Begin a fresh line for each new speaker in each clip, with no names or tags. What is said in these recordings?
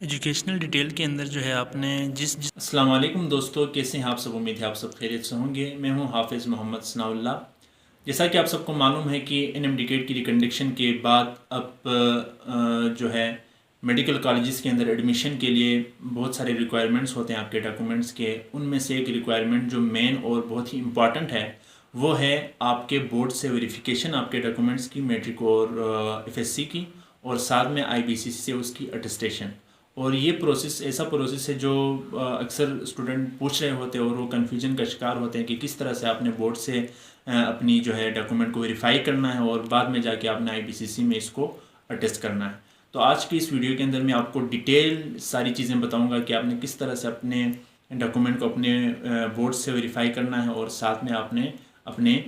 Educational detail के अंदर जो है आपने जिस
अस्सलाम वालेकुम दोस्तों, कैसे हैं आप सब। उम्मीद है आप सब खैरियत से होंगे। मैं हूं हाफिज़ मोहम्मद सनाउल्लाह। जैसा कि आप सबको मालूम है कि NMDCAT की रिकमेंडेशन के बाद अब जो है मेडिकल कॉलेजेस के अंदर एडमिशन के लिए बहुत सारे रिक्वायरमेंट्स होते हैं आपके डॉक्यूमेंट्स के। उनमें से एक रिक्वायरमेंट जो मेन और बहुत ही इम्पॉर्टेंट है वो है आपके बोर्ड से वेरिफिकेशन आपके डॉक्यूमेंट्स की, मैट्रिक और FSC की, और साथ में IBCC से उसकी अटेस्टेशन। और ये प्रोसेस ऐसा प्रोसेस है जो अक्सर स्टूडेंट पूछ रहे होते हैं और वो कन्फ्यूजन का शिकार होते हैं कि किस तरह से आपने बोर्ड से अपनी जो है डॉक्यूमेंट को वेरीफाई करना है और बाद में जाके आपने IBCC में इसको अटेस्ट करना है। तो आज की इस वीडियो के अंदर मैं आपको डिटेल सारी चीज़ें बताऊंगा कि आपने किस तरह से अपने डॉक्यूमेंट को अपने बोर्ड से वेरीफाई करना है और साथ में आपने अपने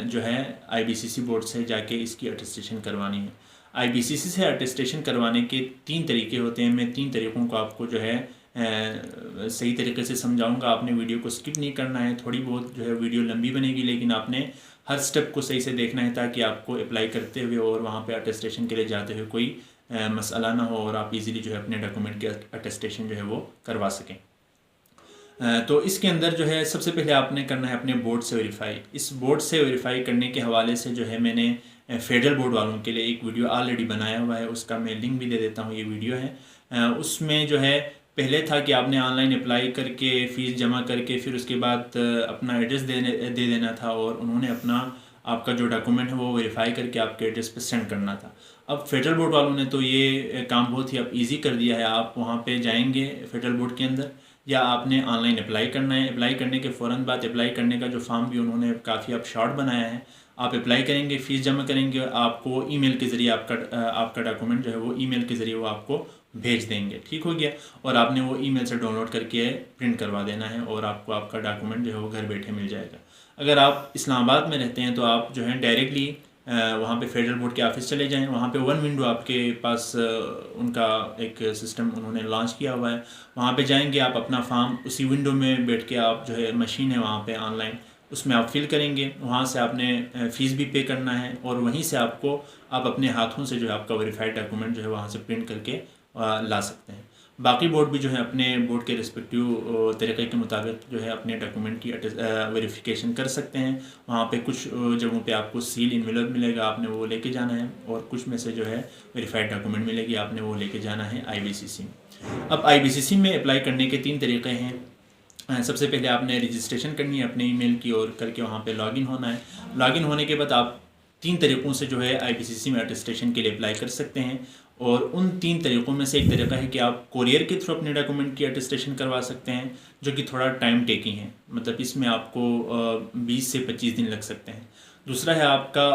जो है IBCC बोर्ड से जाके इसकी अटेस्टेशन करवानी है। IBCC से अटेस्टेशन करवाने के 3 तरीके होते हैं। मैं 3 तरीक़ों को आपको जो है सही तरीके से समझाऊंगा। आपने वीडियो को स्किप नहीं करना है। थोड़ी बहुत जो है वीडियो लंबी बनेगी, लेकिन आपने हर स्टेप को सही से देखना है ताकि आपको अप्लाई करते हुए और वहाँ पे अटेस्टेशन के लिए जाते हुए कोई मसला ना हो और आप इजीली जो है अपने डॉक्यूमेंट के अटेस्टेशन जो है वो करवा सकें। तो इसके अंदर जो है सबसे पहले आपने करना है अपने बोर्ड से वेरीफाई। इस बोर्ड से वेरीफाई करने के हवाले से जो है मैंने फेडरल बोर्ड वालों के लिए एक वीडियो ऑलरेडी बनाया हुआ है, उसका मैं लिंक भी दे देता हूँ। ये वीडियो है, उसमें जो है पहले था कि आपने ऑनलाइन अप्लाई करके फ़ीस जमा करके फिर उसके बाद अपना एड्रेस दे देना था और उन्होंने अपना आपका जो डॉक्यूमेंट है वो वेरीफाई करके आपके एड्रेस पर सेंड करना था। अब फेडरल बोर्ड वालों ने तो ये काम बहुत ही अब ईजी कर दिया है। आप वहाँ पे जाएंगे फेडरल बोर्ड के अंदर, या आपने ऑनलाइन अप्लाई करना है। अप्लाई करने के फ़ौरन बाद अप्लाई करने का जो फॉर्म भी उन्होंने काफ़ी अब शॉर्ट बनाया है। आप अप्लाई करेंगे, फ़ीस जमा करेंगे, आपको ईमेल के ज़रिए आपका डॉक्यूमेंट जो है वो ईमेल के ज़रिए वो आपको भेज देंगे। ठीक हो गया। और आपने वो ईमेल से डाउनलोड करके प्रिंट करवा देना है और आपको आपका डॉक्यूमेंट जो है वो घर बैठे मिल जाएगा। अगर आप इस्लामाबाद में रहते हैं तो आप जो है डायरेक्टली वहाँ पे फेडरल बोर्ड के ऑफिस चले जाएं। वहाँ पे वन विंडो आपके पास उनका एक सिस्टम उन्होंने लॉन्च किया हुआ है। वहाँ पे जाएंगे आप, अपना फॉर्म उसी विंडो में बैठ के आप जो है मशीन है वहाँ पे ऑनलाइन, उसमें आप फिल करेंगे। वहाँ से आपने फ़ीस भी पे करना है और वहीं से आप अपने हाथों से जो है आपका वेरीफाइड डॉक्यूमेंट जो है वहाँ से प्रिंट करके ला सकते हैं। बाकी बोर्ड भी जो है अपने बोर्ड के रिस्पेक्टिव तरीक़े के मुताबिक जो है अपने डॉक्यूमेंट की वेरिफिकेशन कर सकते हैं। वहाँ पे कुछ जगहों पे आपको सील इन्वेलप मिलेगा, आपने वो लेके जाना है, और कुछ में से जो है वेरीफाइड डॉक्यूमेंट मिलेगी, आपने वो लेके जाना है IBCC में। अब IBCC में अप्लाई करने के 3 तरीक़े हैं। सबसे पहले आपने रजिस्ट्रेशन करनी है अपने ईमेल की और करके वहाँ पे लॉगिन होना है। लॉगिन होने के बाद आप 3 तरीक़ों से जो है IBCC में अटेस्टेशन के लिए अप्लाई कर सकते हैं। और उन 3 तरीक़ों में से एक तरीका है कि आप कोरियर के थ्रू अपने डॉक्यूमेंट की अटेस्टेशन करवा सकते हैं, जो कि थोड़ा टाइम टेकिंग है। मतलब इसमें आपको 20 से 25 दिन लग सकते हैं। दूसरा है आपका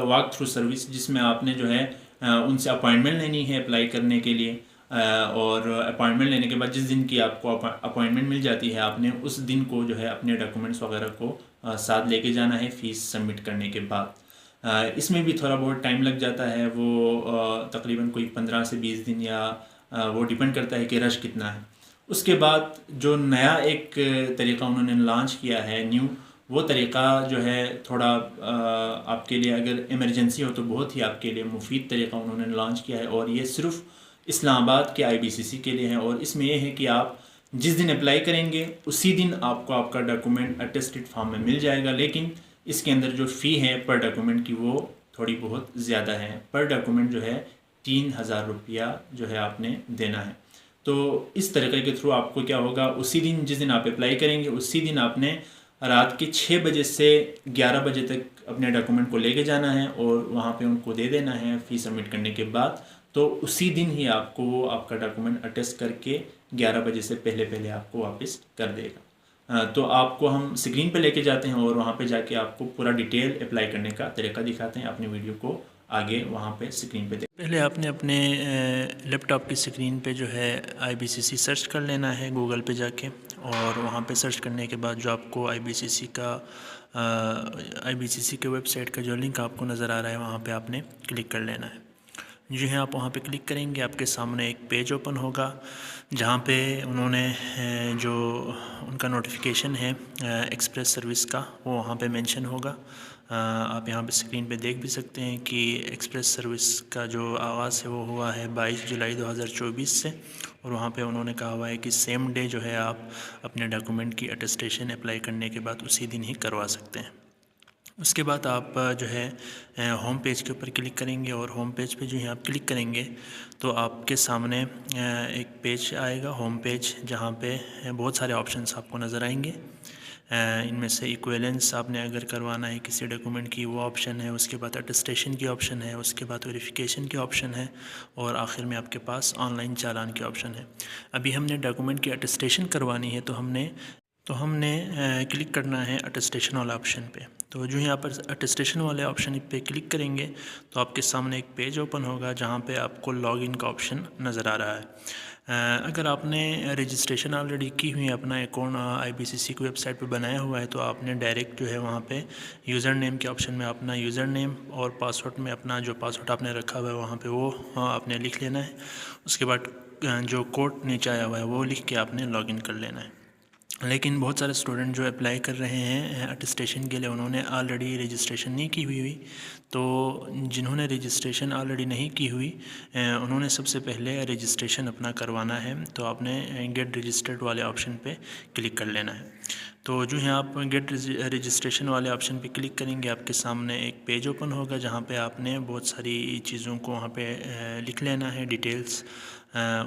वॉक थ्रू सर्विस, जिसमें आपने जो है उनसे अपॉइंटमेंट लेनी है अप्लाई करने के लिए। और अपॉइंटमेंट लेने के बाद जिस दिन की आपको अपॉइंटमेंट मिल जाती है, आपने उस दिन को जो है अपने डॉक्यूमेंट्स वगैरह को साथ लेके जाना है फ़ीस सबमिट करने के बाद। इसमें भी थोड़ा बहुत टाइम लग जाता है, वो तकरीबन कोई 15 से 20 दिन, या वो डिपेंड करता है कि रश कितना है। उसके बाद जो नया एक तरीक़ा उन्होंने लॉन्च किया है न्यू, वो तरीक़ा जो है थोड़ा आपके लिए अगर इमरजेंसी हो तो बहुत ही आपके लिए मुफीद तरीक़ा उन्होंने लॉन्च किया है। और ये सिर्फ़ इस्लामाबाद के IBCC के लिए है। और इसमें यह है कि आप जिस दिन अप्लाई करेंगे उसी दिन आपको आपका डॉक्यूमेंट अटेस्टेड फॉर्म में मिल जाएगा, लेकिन इसके अंदर जो फ़ी है पर डॉक्यूमेंट की वो थोड़ी बहुत ज़्यादा है। पर डॉक्यूमेंट जो है 3000 रुपया जो है आपने देना है। तो इस तरीके के थ्रू आपको क्या होगा, उसी दिन जिस दिन आप अप्लाई करेंगे उसी दिन आपने रात के 6 बजे से 11 बजे तक अपने डॉक्यूमेंट को लेके जाना है और वहाँ पे उनको दे देना है फ़ी सबमिट करने के बाद। तो उसी दिन ही आपको वो आपका डॉक्यूमेंट अटेस्ट करके 11 बजे से पहले पहले आपको वापस कर देगा। तो आपको हम स्क्रीन पे लेके जाते हैं और वहाँ पे जाके आपको पूरा डिटेल अप्लाई करने का तरीका दिखाते हैं। अपनी वीडियो को आगे वहाँ पे स्क्रीन पे देख।
पहले आपने अपने लैपटॉप की स्क्रीन पे जो है IBCC सर्च कर लेना है गूगल पे जाके, और वहाँ पे सर्च करने के बाद जो आपको IBCC के वेबसाइट का जो लिंक आपको नज़र आ रहा है वहाँ पे आपने क्लिक कर लेना है। जी हाँ, आप वहाँ पे क्लिक करेंगे, आपके सामने एक पेज ओपन होगा जहाँ पे उन्होंने जो उनका नोटिफिकेशन है एक्सप्रेस सर्विस का वो वहाँ पे मेंशन होगा। आप यहाँ पे स्क्रीन पे देख भी सकते हैं कि एक्सप्रेस सर्विस का जो आगाज़ है वो हुआ है 22 जुलाई 2024 से, और वहाँ पे उन्होंने कहा हुआ है कि सेम डे जो है आप अपने डॉक्यूमेंट की अटेस्टेशन अप्लाई करने के बाद उसी दिन ही करवा सकते हैं। उसके बाद आप जो है होम पेज के ऊपर क्लिक करेंगे, और होम पेज पे जो है आप क्लिक करेंगे तो आपके सामने एक पेज आएगा, होम पेज, जहाँ पे बहुत सारे ऑप्शंस आपको नज़र आएंगे। इनमें से इक्विवेलेंस आपने अगर करवाना है किसी डॉक्यूमेंट की, वो ऑप्शन है। उसके बाद अटेस्टेशन की ऑप्शन है। उसके बाद वेरिफिकेशन की ऑप्शन है, और आखिर में आपके पास ऑनलाइन चालान की ऑप्शन है। अभी हमने डॉक्यूमेंट की अटेस्टेशन करवानी है, तो हमने क्लिक करना है अटेस्टेशन वाला ऑप्शन पे। तो जो यहाँ पर अटेस्टेशन वाले ऑप्शन पे क्लिक करेंगे तो आपके सामने एक पेज ओपन होगा जहाँ पे आपको लॉगिन का ऑप्शन नज़र आ रहा है। अगर आपने रजिस्ट्रेशन ऑलरेडी की हुई है, अपना अकाउंट IBCC की वेबसाइट पे बनाया हुआ है, तो आपने डायरेक्ट जो है वहाँ पे यूज़र नेम के ऑप्शन में अपना यूज़र नेम और पासवर्ड में अपना जो पासवर्ड आपने रखा हुआ है वहाँ पे वो आपने लिख लेना है। उसके बाद जो कोड नीचे आया हुआ है वो लिख के आपने लॉगिन कर लेना है। लेकिन बहुत सारे स्टूडेंट जो अप्लाई कर रहे हैं अटेस्टेशन के लिए, उन्होंने ऑलरेडी रजिस्ट्रेशन नहीं की हुई। तो जिन्होंने रजिस्ट्रेशन ऑलरेडी नहीं की हुई उन्होंने सबसे पहले रजिस्ट्रेशन अपना करवाना है। तो आपने गेट रजिस्टर्ड वाले ऑप्शन पे क्लिक कर लेना है। तो जो है आप गेट रजिस्ट्रेशन वाले ऑप्शन पे क्लिक करेंगे, आपके सामने एक पेज ओपन होगा जहाँ पे आपने बहुत सारी चीज़ों को वहाँ पे लिख लेना है, डिटेल्स।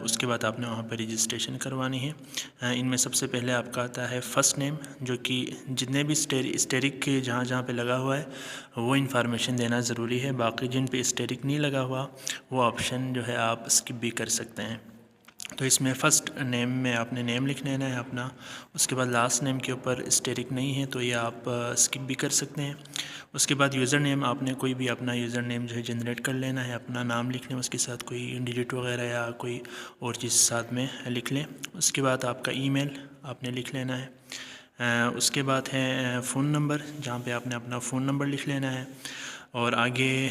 उसके बाद आपने वहाँ पर रजिस्ट्रेशन करवानी है। इनमें सबसे पहले आपका आता है फ़र्स्ट नेम, जो कि जितने भी स्टेरिक के जहाँ जहाँ पे लगा हुआ है वो इन्फॉर्मेशन देना ज़रूरी है। बाकी जिन पे स्टेरिक नहीं लगा हुआ वो ऑप्शन जो है आप स्किप भी कर सकते हैं। तो इसमें फ़र्स्ट नेम में आपने नेम लिख लेना है अपना। उसके बाद लास्ट नेम के ऊपर स्टेरिक नहीं है तो ये आप स्किप भी कर सकते हैं। उसके बाद यूज़र नेम, आपने कोई भी अपना यूज़र नेम जो है जनरेट कर लेना है, अपना नाम लिख लें, उसके साथ कोई डिजिट वगैरह या कोई और चीज़ साथ में लिख लें। उसके बाद आपका ईमेल आपने लिख लेना है। उसके बाद है फ़ोन नंबर, जहाँ पे आपने अपना फ़ोन नंबर लिख लेना है, और आगे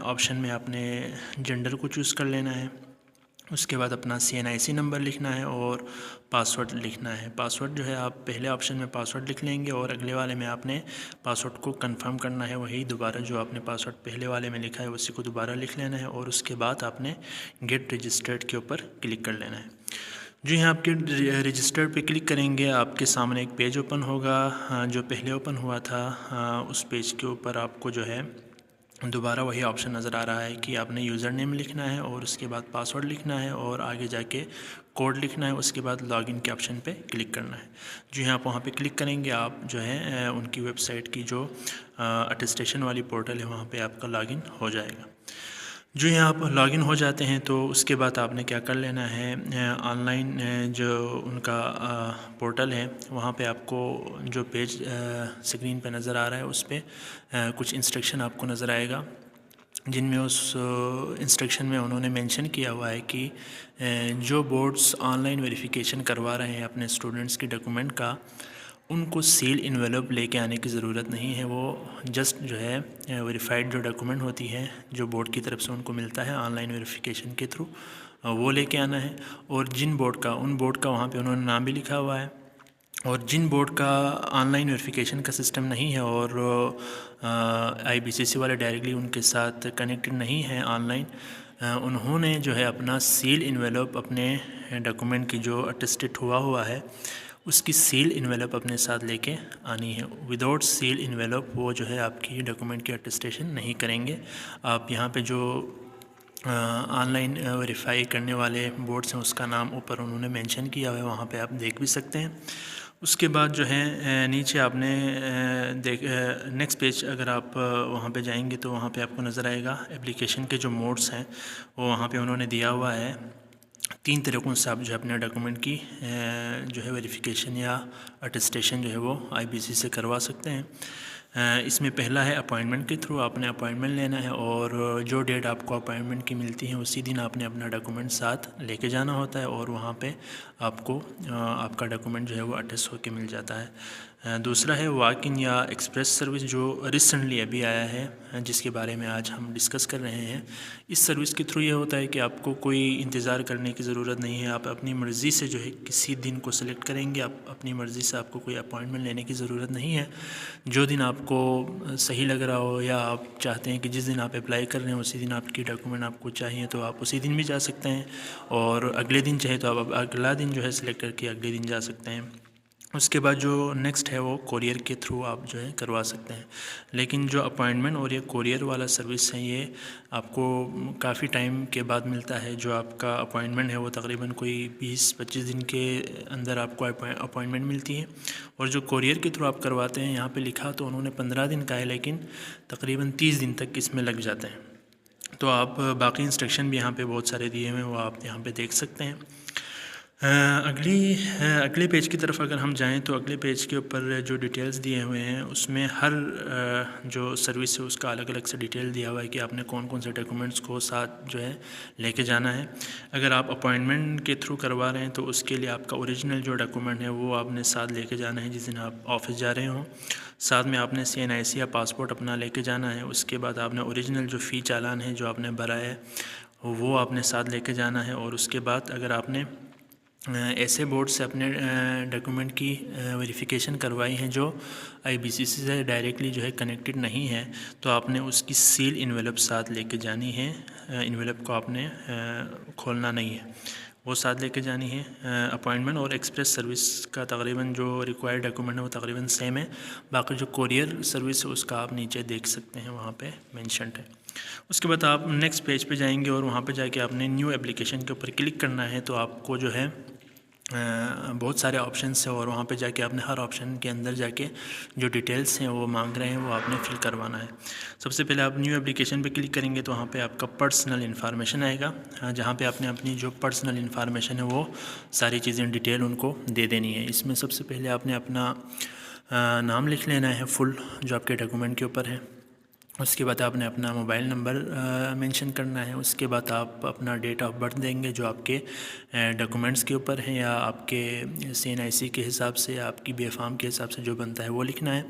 ऑप्शन में आपने जेंडर को चूज़ कर लेना है। उसके बाद अपना CNIC नंबर लिखना है और पासवर्ड लिखना है। पासवर्ड जो है आप पहले ऑप्शन में पासवर्ड लिख लेंगे, और अगले वाले में आपने पासवर्ड को कंफर्म करना है। वही दोबारा जो आपने पासवर्ड पहले वाले में लिखा है उसी को दोबारा लिख लेना है, और उसके बाद आपने गेट रजिस्टर्ड के ऊपर क्लिक कर लेना है। जो यहाँ आपके रजिस्टर्ड पे क्लिक करेंगे आपके सामने एक पेज ओपन होगा, जो पहले ओपन हुआ था उस पेज के ऊपर आपको जो है दोबारा वही ऑप्शन नज़र आ रहा है कि आपने यूज़र नेम लिखना है और उसके बाद पासवर्ड लिखना है और आगे जाके कोड लिखना है। उसके बाद लॉगिन के ऑप्शन पे क्लिक करना है। जो है आप वहाँ पे क्लिक करेंगे, आप जो है उनकी वेबसाइट की जो अटेस्टेशन वाली पोर्टल है वहाँ पे आपका लॉगिन हो जाएगा। जो यहाँ आप लॉगिन हो जाते हैं तो उसके बाद आपने क्या कर लेना है, ऑनलाइन जो उनका पोर्टल है वहाँ पे आपको जो पेज स्क्रीन पे नज़र आ रहा है उस पर कुछ इंस्ट्रक्शन आपको नज़र आएगा, जिनमें उस इंस्ट्रक्शन में उन्होंने मेंशन किया हुआ है कि जो बोर्ड्स ऑनलाइन वेरिफिकेशन करवा रहे हैं अपने स्टूडेंट्स की डॉक्यूमेंट का, उनको सील इन्वेलप लेके आने की ज़रूरत नहीं है। वो जस्ट जो है वेरीफाइड जो डॉक्यूमेंट होती है जो बोर्ड की तरफ से उनको मिलता है ऑनलाइन वेरिफिकेशन के थ्रू, वो लेके आना है। और जिन बोर्ड का, उन बोर्ड का वहाँ पे उन्होंने नाम भी लिखा हुआ है। और जिन बोर्ड का ऑनलाइन वेरिफिकेशन का सिस्टम नहीं है और IBCC वाले डायरेक्टली उनके साथ कनेक्टेड नहीं है ऑनलाइन, उन्होंने जो है अपना सील इन्वेलप अपने डॉक्यूमेंट की जो अटेस्टेड हुआ है उसकी सील इन्वेलप अपने साथ लेके आनी है। विदाउट सील इन्वेलप वो जो है आपकी डॉक्यूमेंट की अटेस्टेशन नहीं करेंगे। आप यहाँ पे जो ऑनलाइन वेरीफाई करने वाले बोर्ड्स हैं उसका नाम ऊपर उन्होंने मेंशन किया हुआ है, वहाँ पे आप देख भी सकते हैं। उसके बाद जो है नीचे आपने नेक्स्ट पेज अगर आप वहाँ पे जाएंगे तो वहाँ पे आपको नज़र आएगा एप्लीकेशन के जो मोड्स हैं वो वहाँ पे उन्होंने दिया हुआ है। 3 तरीक़ों से आप जो है अपने डॉक्यूमेंट की जो है वेरिफिकेशन या अटेस्टेशन जो है वो IBCC से करवा सकते हैं। इसमें पहला है अपॉइंटमेंट के थ्रू, आपने अपॉइंटमेंट लेना है और जो डेट आपको अपॉइंटमेंट की मिलती है उसी दिन आपने अपना डॉक्यूमेंट साथ लेके जाना होता है और वहाँ पे आपको आपका डॉक्यूमेंट जो है वो अटेस्ट होके मिल जाता है। दूसरा है वॉक इन या एक्सप्रेस सर्विस जो रिसेंटली अभी आया है, जिसके बारे में आज हम डिस्कस कर रहे हैं। इस सर्विस के थ्रू ये होता है कि आपको कोई इंतज़ार करने की ज़रूरत नहीं है। आप अपनी मर्ज़ी से जो है किसी दिन को सिलेक्ट करेंगे। आप अपनी मर्ज़ी से, आपको कोई अपॉइंटमेंट लेने की ज़रूरत नहीं है। जो दिन आपको सही लग रहा हो या आप चाहते हैं कि जिस दिन आप अप्लाई कर रहे हैं उसी दिन आपकी डॉक्यूमेंट आपको चाहिए, तो आप उसी दिन भी जा सकते हैं। और अगले दिन चाहे तो आप अगला दिन जो है सिलेक्ट करके अगले दिन जा सकते हैं। उसके बाद जो नेक्स्ट है वो कोरियर के थ्रू आप जो है करवा सकते हैं। लेकिन जो अपॉइंटमेंट और ये कोरियर वाला सर्विस है, ये आपको काफ़ी टाइम के बाद मिलता है। जो आपका अपॉइंटमेंट है वो तकरीबन कोई 20-25 दिन के अंदर आपको अपॉइंटमेंट मिलती है। और जो कोरियर के थ्रू आप करवाते हैं, यहाँ पे लिखा तो उन्होंने 15 दिन का है, लेकिन तकरीबन 30 दिन तक इसमें लग जाते हैं। तो आप बाकी इंस्ट्रक्शन भी यहाँ पे बहुत सारे दिए हुए हैं, वो आप यहाँ पे देख सकते हैं। अगले पेज की तरफ अगर हम जाएं तो अगले पेज के ऊपर जो डिटेल्स दिए हुए हैं उसमें हर जो सर्विस है उसका अलग अलग से डिटेल दिया हुआ है कि आपने कौन कौन से डॉक्यूमेंट्स को साथ जो है लेके जाना है। अगर आप अपॉइंटमेंट के थ्रू करवा रहे हैं तो उसके लिए आपका ओरिजिनल जो डॉक्यूमेंट है वो आपने साथ लेके जाना है जिस दिन आप ऑफिस जा रहे हों। साथ में आपने CNIC या पासपोर्ट अपना लेके जाना है। उसके बाद आपने ओरिजिनल जो फ़ी चालान है जो आपने भरा है वो आपने साथ लेके जाना है। और उसके बाद अगर आपने ऐसे बोर्ड से अपने डॉक्यूमेंट की वेरिफिकेशन करवाई हैं जो IBCC से डायरेक्टली जो है कनेक्टेड नहीं है, तो आपने उसकी सील इन्वेलप साथ लेके जानी है। इन्वेलप को आपने खोलना नहीं है, वो साथ लेके जानी है। अपॉइंटमेंट और एक्सप्रेस सर्विस का तकरीबन जो रिक्वायर्ड डॉक्यूमेंट है वो तकरीबन सेम है। बाकी जो कोरियर सर्विस है उसका आप नीचे देख सकते हैं, वहाँ पे मेंशन्ड है। उसके बाद आप नेक्स्ट पेज पे जाएंगे और वहाँ पे जाके आपने न्यू एप्लीकेशन के ऊपर क्लिक करना है। तो आपको जो है बहुत सारे ऑप्शंस है और वहाँ पे जाके आपने हर ऑप्शन के अंदर जाके जो डिटेल्स हैं वो मांग रहे हैं वो आपने फिल करवाना है। सबसे पहले आप न्यू एप्लीकेशन पे क्लिक करेंगे तो वहाँ पे आपका पर्सनल इन्फॉर्मेशन आएगा, जहाँ पे आपने अपनी जो पर्सनल इन्फॉर्मेशन है वो सारी चीज़ें डिटेल उनको दे देनी है। इसमें सबसे पहले आपने अपना नाम लिख लेना है फुल, जो आपके डॉक्यूमेंट के ऊपर है। उसके बाद आपने अपना मोबाइल नंबर मेंशन करना है। उसके बाद आप अपना डेट ऑफ बर्थ देंगे जो आपके डॉक्यूमेंट्स के ऊपर है, या आपके CNIC के हिसाब से या आपकी बेफाम के हिसाब से जो बनता है वो लिखना है।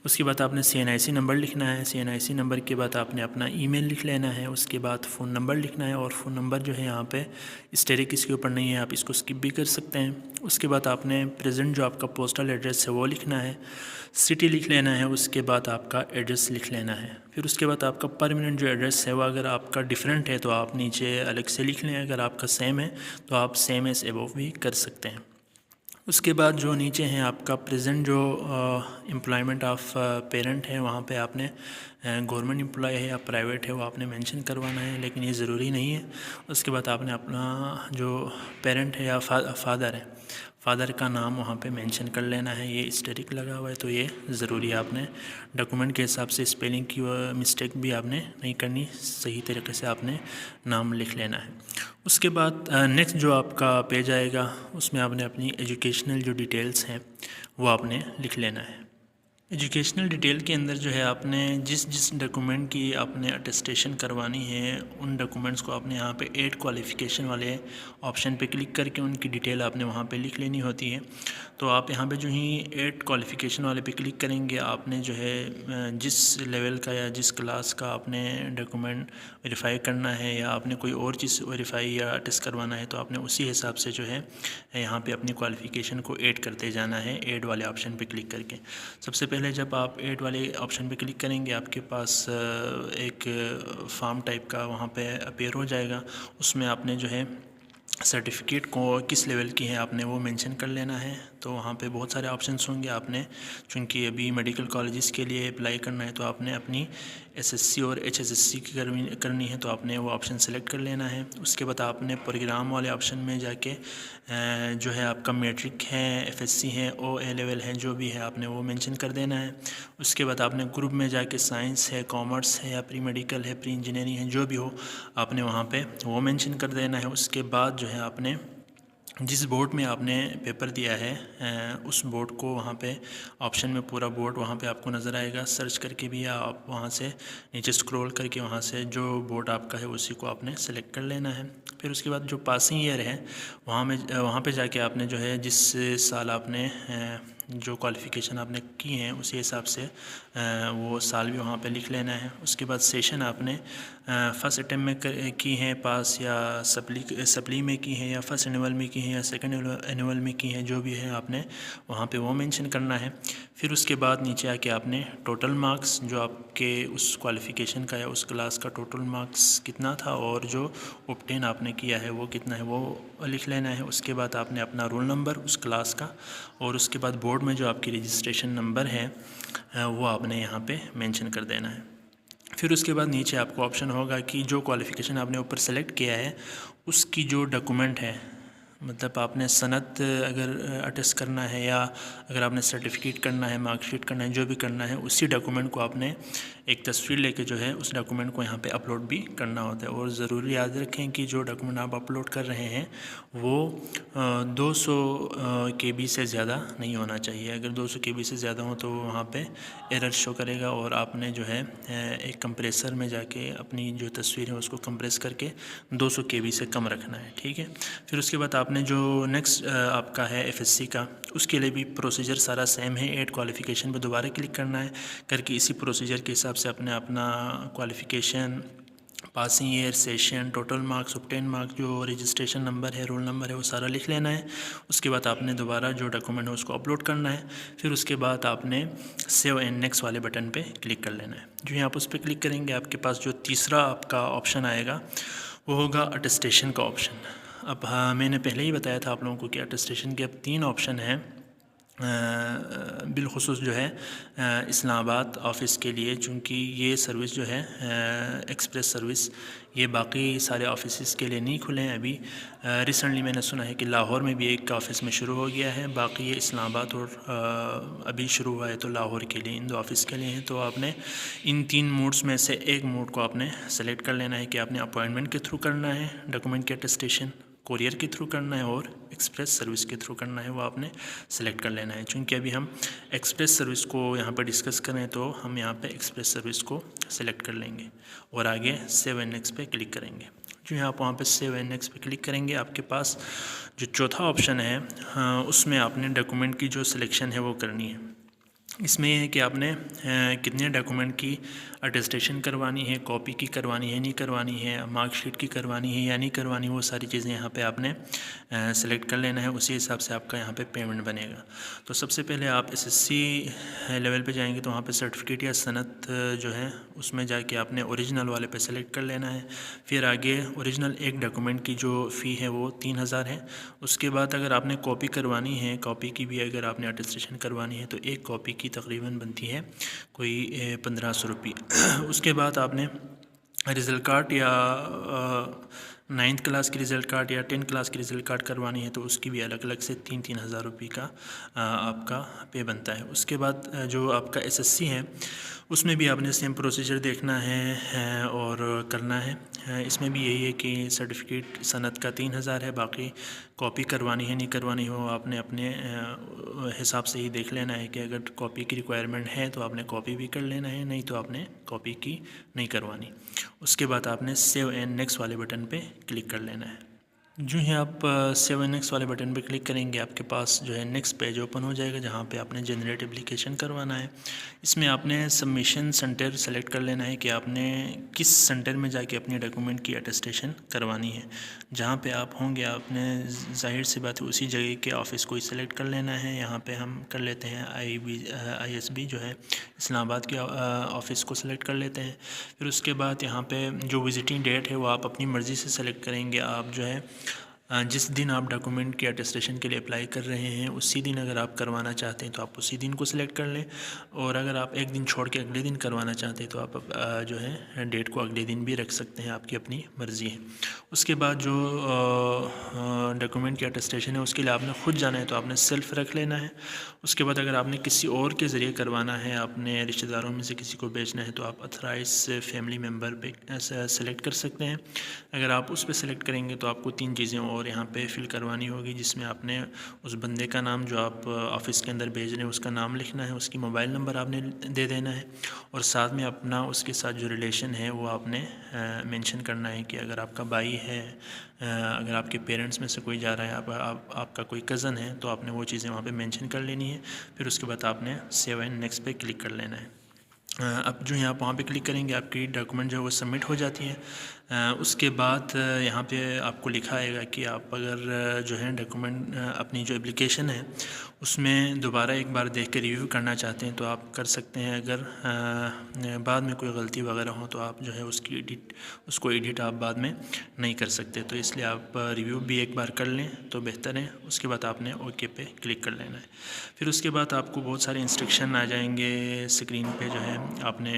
उसके बाद आपने CNIC नंबर लिखना है। CNIC नंबर के बाद आपने अपना ईमेल लिख लेना है। उसके बाद फ़ोन नंबर लिखना है, और फ़ोन नंबर जो है यहाँ पे स्टेरिक इसके ऊपर नहीं है, आप इसको स्किप भी कर सकते हैं। उसके बाद आपने प्रेजेंट जो आपका पोस्टल एड्रेस है वो लिखना है, सिटी लिख लेना है। उसके बाद आपका एड्रेस लिख लेना है। फिर उसके बाद आपका परमानेंट जो एड्रेस है वो अगर आपका डिफरेंट है तो आप नीचे अलग से लिख लें, अगर आपका सेम है तो आप सेम एस एबव भी कर सकते हैं। उसके बाद जो नीचे हैं आपका प्रेजेंट जो एम्प्लॉयमेंट ऑफ पेरेंट है, वहाँ पे आपने गवर्नमेंट एम्प्लॉय है या प्राइवेट है वो आपने मेंशन करवाना है, लेकिन ये ज़रूरी नहीं है। उसके बाद आपने अपना जो पेरेंट है या फादर है, फादर का नाम वहाँ पे मेंशन कर लेना है। ये स्टेरिक लगा हुआ है तो ये ज़रूरी है। आपने डॉक्यूमेंट के हिसाब से स्पेलिंग की मिस्टेक भी आपने नहीं करनी, सही तरीके से आपने नाम लिख लेना है। उसके बाद नेक्स्ट जो आपका पेज आएगा उसमें आपने अपनी एजुकेशनल जो डिटेल्स हैं वो आपने लिख लेना है। एजुकेशनल डिटेल के अंदर जो है आपने जिस जिस डॉक्यूमेंट की आपने अटेस्टेशन करवानी है उन डॉक्यूमेंट्स को आपने यहाँ पे 8 क्वालिफ़िकेशन वाले ऑप्शन पे क्लिक करके उनकी डिटेल आपने वहाँ पे लिख लेनी होती है। तो आप यहाँ पे जो ही 8 क्वालिफ़िकेशन वाले पे क्लिक करेंगे, आपने जो है जिस लेवल का या जिस क्लास का आपने डॉक्यूमेंट वेरीफाई करना है या आपने कोई और चीज़ वेरीफाई या अटेस्ट करवाना है, तो आपने उसी हिसाब से जो है यहाँ पे अपनी क्वालिफ़िकेशन को ऐड करते जाना है ऐड वाले ऑप्शन पे क्लिक करके। सबसे पहले जब आप ऐड वाले ऑप्शन पे क्लिक करेंगे आपके पास एक फॉर्म टाइप का वहाँ पे अपीयर हो जाएगा। उसमें आपने जो है सर्टिफिकेट को किस लेवल की है आपने वो मेंशन कर लेना है। तो वहाँ पे बहुत सारे ऑप्शंस होंगे। आपने चूँकि अभी मेडिकल कॉलेजेस के लिए अप्लाई करना है तो आपने अपनी SSC और HSSC की करनी है, तो आपने वो ऑप्शन सेलेक्ट कर लेना है। उसके बाद आपने प्रोग्राम वाले ऑप्शन में जाके जो है आपका मैट्रिक है, FSC है, OA लेवल है, जो भी है आपने वो मेंशन कर देना है। उसके बाद आपने ग्रुप में जाके साइंस है, कॉमर्स है या प्री मेडिकल है, प्री इंजीनियरिंग है, जो भी हो आपने वहाँ पे वो मेंशन कर देना है। उसके बाद जो है आपने जिस बोर्ड में आपने पेपर दिया है उस बोर्ड को वहाँ पे ऑप्शन में पूरा बोर्ड वहाँ पे आपको नज़र आएगा। सर्च करके भी या आप वहाँ से नीचे स्क्रॉल करके वहाँ से जो बोर्ड आपका है उसी को आपने सेलेक्ट कर लेना है। फिर उसके बाद जो पासिंग ईयर है वहाँ पे जाके आपने जो है जिस साल आपने जो क्वालिफ़िकेशन आपने की है उसी हिसाब से वो साल भी वहाँ पे लिख लेना है। उसके बाद सेशन आपने फ़र्स्ट अटेम्प्ट में की है पास, या सप्ली में की है, या फर्स्ट एनुअल में की है, या सेकंड एनुअल में की है, जो भी है आपने वहाँ पे वो मेंशन करना है। फिर उसके बाद नीचे आके आपने टोटल मार्क्स जो आपके उस क्वालिफ़िकेशन का या उस क्लास का टोटल मार्क्स कितना था और जो ऑब्टेन आपने किया है वो कितना है वो लिख लेना है। उसके बाद आपने अपना रोल नंबर उस क्लास का, और उसके बाद बोर्ड में जो आपकी रजिस्ट्रेशन नंबर है वो आपने यहाँ पे मेंशन कर देना है। फिर उसके बाद नीचे आपको ऑप्शन होगा कि जो क्वालिफ़िकेशन आपने ऊपर सेलेक्ट किया है उसकी जो डॉक्यूमेंट है, मतलब आपने सनद अगर अटेस्ट करना है या अगर आपने सर्टिफिकेट करना है, मार्कशीट करना है, जो भी करना है, उसी डॉक्यूमेंट को आपने एक तस्वीर लेके जो है उस डॉक्यूमेंट को यहाँ पे अपलोड भी करना होता है। और ज़रूरी याद रखें कि जो डॉक्यूमेंट आप अपलोड कर रहे हैं वो 200 KB से ज़्यादा नहीं होना चाहिए। अगर 200 KB से ज़्यादा हो तो वहाँ पे एरर शो करेगा, और आपने जो है एक कंप्रेसर में जाके अपनी जो तस्वीर है उसको कंप्रेस करके 200 KB से कम रखना है, ठीक है। फिर उसके बाद आपने जो नेक्स्ट आपका है FSC का, उसके लिए भी प्रोसीजर सारा सेम है। ऐड क्वालिफ़िकेशन पे दोबारा क्लिक करना है, करके इसी प्रोसीजर के हिसाब से अपने अपना qualification, passing year, session, total marks, obtain marks, जो रजिस्ट्रेशन नंबर है, रोल नंबर है, वो सारा लिख लेना है। उसके बाद आपने दोबारा जो डॉक्यूमेंट है उसको अपलोड करना है। फिर उसके बाद आपने सेव एंड नेक्स्ट वाले बटन पे क्लिक कर लेना है। जो ही आप उस पर क्लिक करेंगे आपके पास जो तीसरा आपका ऑप्शन आएगा वो होगा अटेस्टेशन का ऑप्शन। अब हाँ, मैंने पहले ही बताया था आप लोगों को कि अटेस्टेशन के अब 3 ऑप्शन हैं बिलखुसूस जो है इस्लामाबाद ऑफ़िस के लिए, चूँकि ये सर्विस जो है एक्सप्रेस सर्विस ये बाकी सारे ऑफिस के लिए नहीं खुले हैं अभी। रिसेंटली मैंने सुना है कि लाहौर में भी एक ऑफ़िस में शुरू हो गया है, बाकी ये इस्लामाबाद और अभी शुरू हुआ है तो लाहौर के लिए, इन 2 ऑफ़िस के लिए हैं। तो आपने इन 3 मोड्स में से एक मोड को आपने सेलेक्ट कर लेना है कि आपने अपॉइंटमेंट के थ्रू करना है डॉक्यूमेंट के अटेस्टेशन, कोरियर के थ्रू करना है और एक्सप्रेस सर्विस के थ्रू करना है, वो आपने सेलेक्ट कर लेना है। चूँकि अभी हम एक्सप्रेस सर्विस को यहाँ पर डिस्कस करें तो हम यहाँ पे एक्सप्रेस सर्विस को सेलेक्ट कर लेंगे और आगे सेव एंड नेक्स्ट पे क्लिक करेंगे। जो यहाँ आप वहाँ पे सेव एंड नेक्स्ट पे क्लिक करेंगे, आपके पास जो चौथा ऑप्शन है उसमें आपने डॉक्यूमेंट की जो सिलेक्शन है वो करनी है। इसमें यह है कि आपने कितने डॉक्यूमेंट की अटेस्टेशन करवानी है, कॉपी की करवानी है, नहीं करवानी है, मार्कशीट की करवानी है या नहीं करवानी, वो सारी चीज़ें यहाँ पे आपने सेलेक्ट कर लेना है। उसी हिसाब से आपका यहाँ पे पेमेंट बनेगा। तो सबसे पहले आप SSC लेवल पे जाएंगे तो वहाँ पे सर्टिफिकेट या सनद जो है उसमें जाके आपने ओरिजिनल वाले पे सेलेक्ट कर लेना है। फिर आगे ओरिजिनल एक डॉक्यूमेंट की जो फ़ी है वो 3000 है। उसके बाद अगर आपने कॉपी करवानी है, कॉपी की भी अगर आपने अटेस्टेशन करवानी है तो एक कॉपी की तकरीबन बनती है कोई 1500 रुपये। उसके बाद आपने रिज़ल्ट कार्ड या 9th क्लास की रिज़ल्ट कार्ड या 10th क्लास की रिज़ल्ट कार्ड करवानी है तो उसकी भी अलग अलग से 3-3 हज़ार रुपये का आपका पे बनता है। उसके बाद जो आपका SSC है उसमें भी आपने सेम प्रोसीजर देखना है और करना है। इसमें भी यही है कि सर्टिफिकेट सनद का 3000 है, बाकी कॉपी करवानी है नहीं करवानी हो आपने अपने हिसाब से ही देख लेना है कि अगर कॉपी की रिक्वायरमेंट है तो आपने कॉपी भी कर लेना है, नहीं तो आपने कॉपी की नहीं करवानी। उसके बाद आपने सेव एंड नेक्स्ट वाले बटन पे क्लिक कर लेना है। जो ही आप सेव एंड नेक्स्ट वाले बटन पे क्लिक करेंगे आपके पास जो है नेक्स्ट पेज ओपन हो जाएगा जहाँ पे आपने जनरेट एप्लीकेशन करवाना है। इसमें आपने सबमिशन सेंटर सेलेक्ट कर लेना है कि आपने किस सेंटर में जाके अपनी डॉक्यूमेंट की अटेस्टेशन करवानी है। जहाँ पे आप होंगे आपने जाहिर सी बात है उसी जगह के ऑफ़िस को ही सेलेक्ट कर लेना है। यहाँ पे हम कर लेते हैं ISB जो है इस्लामाबाद के ऑफ़िस को सेलेक्ट कर लेते हैं। फिर उसके बाद यहाँ पे जो विज़िटिंग डेट है वो आप अपनी मर्ज़ी से सेलेक्ट करेंगे। आप जो है जिस दिन आप डॉक्यूमेंट के अटेस्टेशन के लिए अप्लाई कर रहे हैं उसी दिन अगर आप करवाना चाहते हैं तो आप उसी दिन को सिलेक्ट कर लें, और अगर आप एक दिन छोड़ के अगले दिन करवाना चाहते हैं तो आप जो है डेट को अगले दिन भी रख सकते हैं, आपकी अपनी मर्ज़ी है। उसके बाद जो डॉक्यूमेंट की अटेस्टेशन है उसके लिए आपने ख़ुद जाना है तो आपने सेल्फ़ रख लेना है। उसके बाद अगर आपने किसी और के ज़रिए करवाना है, अपने रिश्तेदारों में से किसी को भेजना है तो आप अथराइज़ फैमिली मेम्बर पे सेलेक्ट कर सकते हैं। अगर आप उस पर सेलेक्ट करेंगे तो आपको 3 चीज़ें और यहाँ पे फिल करवानी होगी, जिसमें आपने उस बंदे का नाम जो आप ऑफ़िस के अंदर भेज रहे हैं उसका नाम लिखना है, उसकी मोबाइल नंबर आपने दे देना है और साथ में अपना उसके साथ जो रिलेशन है वो आपने मेंशन करना है कि अगर आपका भाई है, अगर आपके पेरेंट्स में से कोई जा रहा है, आपका कोई कज़न है, तो आपने वो चीज़ें वहाँ पे मेंशन कर लेनी है। फिर उसके बाद आपने सेव एंड नेक्स्ट पे क्लिक कर लेना है। अब जो है आप वहाँ पे क्लिक करेंगे, आपकी डॉक्यूमेंट जो है वो सबमिट हो जाती है। उसके बाद यहाँ पे आपको लिखा आएगा कि आप अगर जो है डॉक्यूमेंट अपनी जो एप्लीकेशन है उसमें दोबारा एक बार देख के रिव्यू करना चाहते हैं तो आप कर सकते हैं। अगर बाद में कोई गलती वगैरह हो तो आप जो है उसको एडिट आप बाद में नहीं कर सकते, तो इसलिए आप रिव्यू भी एक बार कर लें तो बेहतर है। उसके बाद आपने ओके पे क्लिक कर लेना है। फिर उसके बाद आपको बहुत सारे इंस्ट्रक्शन आ जाएंगे स्क्रीन पे, जो है आपने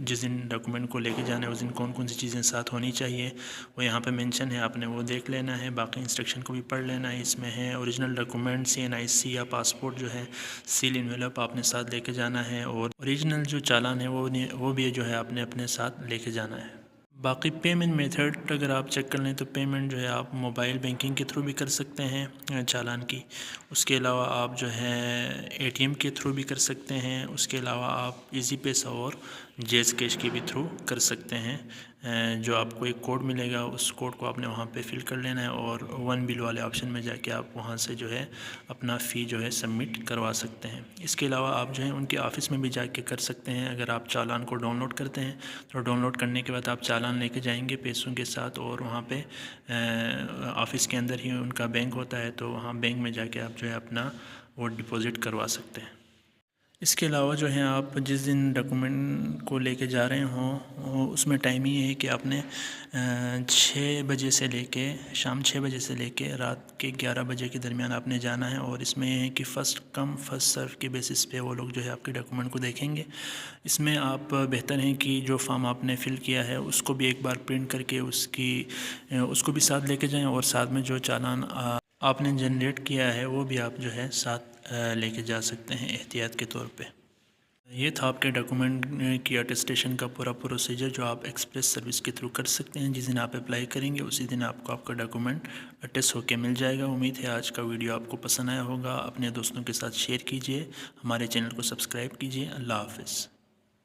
जिस दिन डॉक्यूमेंट को लेके जाना है उस दिन कौन कौन सी चीज़ें साथ होनी चाहिए वो यहाँ पे मेंशन है, आपने वो देख लेना है। बाकी इंस्ट्रक्शन को भी पढ़ लेना है। इसमें है ओरिजिनल डॉक्यूमेंट CNIC या पासपोर्ट जो है सील इन्वेलप आपने साथ लेके जाना है, और ओरिजिनल जो चालान है वो भी जो है आपने अपने साथ लेके जाना है। बाकी पेमेंट मेथड अगर आप चेक कर लें तो पेमेंट जो है आप मोबाइल बैंकिंग के थ्रू भी कर सकते हैं चालान की। उसके अलावा आप जो है ATM के थ्रू भी कर सकते हैं। उसके अलावा आप इजी पैसा और जैज़ कैश के भी थ्रू कर सकते हैं। जो आपको एक कोड मिलेगा उस कोड को आपने वहाँ पे फिल कर लेना है और वन बिल वाले ऑप्शन में जाके आप वहाँ से जो है अपना फ़ी जो है सबमिट करवा सकते हैं। इसके अलावा आप जो है उनके ऑफ़िस में भी जाके कर सकते हैं। अगर आप चालान को डाउनलोड करते हैं तो डाउनलोड करने के बाद आप चालान लेके जाएंगे पैसों के साथ, और वहाँ पे ऑफ़िस के अंदर ही उनका बैंक होता है, तो वहाँ बैंक में जाके आप जो है अपना वो डिपॉज़िट करवा सकते हैं। इसके अलावा जो है आप जिस दिन डॉक्यूमेंट को लेके जा रहे हों उसमें टाइम ये है कि आपने 6 बजे से लेके शाम 6 बजे से लेके रात के 11 बजे के दरमियान आपने जाना है। और इसमें ये है कि फ़र्स्ट कम फ़र्स्ट सर्व के बेसिस पे वो लोग जो है आपके डॉक्यूमेंट को देखेंगे। इसमें आप बेहतर है कि जो फॉर्म आपने फ़िल किया है उसको भी एक बार प्रिंट करके उसको भी साथ लेके जाएँ, और साथ में जो चालान आपने जनरेट किया है वो भी आप जो है साथ लेके जा सकते हैं एहतियात के तौर पे। ये था आपके डॉक्यूमेंट की अटेस्टेशन का पूरा प्रोसीजर जो आप एक्सप्रेस सर्विस के थ्रू कर सकते हैं। जिस दिन आप अप्लाई करेंगे उसी दिन आपको आपका डॉक्यूमेंट अटेस्ट होके मिल जाएगा। उम्मीद है आज का वीडियो आपको पसंद आया होगा। अपने दोस्तों के साथ शेयर कीजिए, हमारे चैनल को सब्सक्राइब कीजिए। अल्लाह हाफ़िज़।